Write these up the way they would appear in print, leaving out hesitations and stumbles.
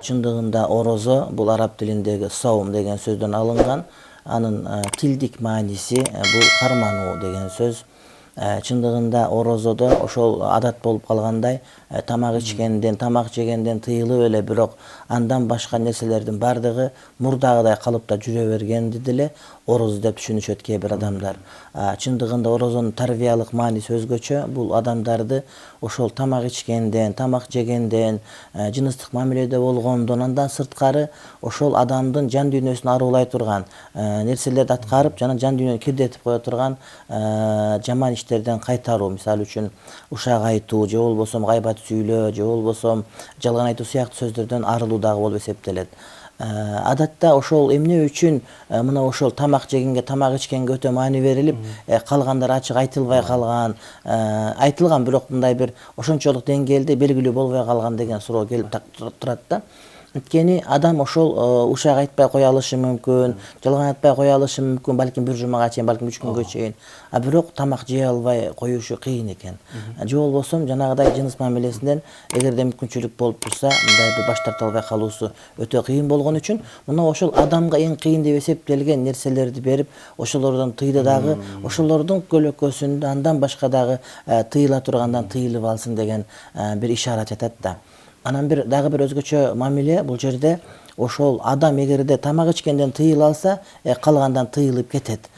Чындыгында орозо бул араб тилиндеги саум деген сөздөн алынган. Анын тилдик мааниси бул кармануу деген сөз. Чындыгында орозодо ошол адат болуп калгандай тамак ичкенден, тамак жегенден тыйылып эле, бирок андан башка нерселердин бардыгы мурдагыдай калыпта жүрө бергенди деле ороз деп түшүнүшөт кээ бир адамдар. Чындыгында орозонун тарбиялык мааниси өзгөчө. Бул адамдарды ошол тамак ичкенден, тамак жегенден, жыныстык мамиледе болгондон, андан сырткары ошол адамдын жан дүйнөсүн аруулай турган нерселерди аткарып, жана жан дүйнөнү кирдетип кое турган жаман иштерден кайтаруу. Мисалы үчүн ушак айтуу, же болбосо гайбат сүйлөө, же болбосо жалган айтуу сыяктуу сөздөрдөн арылуу дагы болуп эсептелет. Адатта ошол эмне үчүн мына ошол тамак жегенге, тамак ичкенге өтө маани берилип, калгандар ачык айтылбай калган, айтылган бирок мындай бир ошончолук деңгээлде белгилүү болбой калган деген суроо келип турат да. Анткени адам ошол ушак айтпай кое алышы мүмкүн, жалган айтпай кое алышы мүмкүн, балким бир жумага чейин, балким 3 күнгө чейин. Бирок тамак жей албай коюшу кыйын экен. Же болбосо жанагыдай жыныс мамилесинен эгерде мүмкүнчүлүк болуп турса, мындай бир баш тарта албай калуусу өтө кыйын болгон үчүн мына ошол адамга эң кыйын деп эсептелген нерселерди берип, ошолордон тыйды дагы, ошолордун көлөкөсүндө андан башка дагы тыйыла тургандан тыйылып алсын деген бир ишарат жатат да. Анан дагы бир өзгөчө мамиле бул жерде ошол адам эгерде тамак ичкенден тыйыла алса, калгандан тыйылып кетет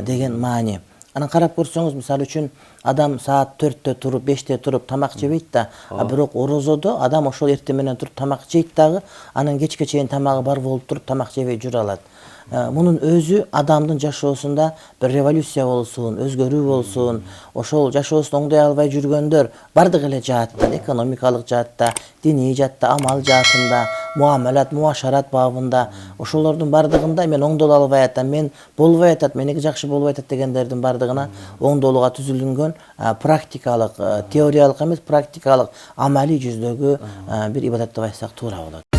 деген маани. Анан карап көрсөңүз, мисалы үчүн адам саат 4-тө туруп, 5-те туруп тамак жебейт да, бирок орозодо адам ошол эртең менен туруп тамак жейт дагы, анан кечке чейин тамагы бар болуп туруп тамак жебей жүрө алат. Мунун өзү адамдын жашоосунда бир революция болсун, өзгөрүү болсун, ошол жашоосун оңдой албай жүргөндөр бардык эле жааттан, экономикалык жаатта, диний жаатта, амал жаатында, муамалат, муашарат бабында, ошолордун бардыгында мен оңдоло албай атам, мен болбой атат, меники жакшы болбой атат дегендердин бардыгына оңдолууга түзүлгөн практикалык, теориялык эмес, практикалык, амалий жүздөгү бир ибадат деп айтсак туура болот.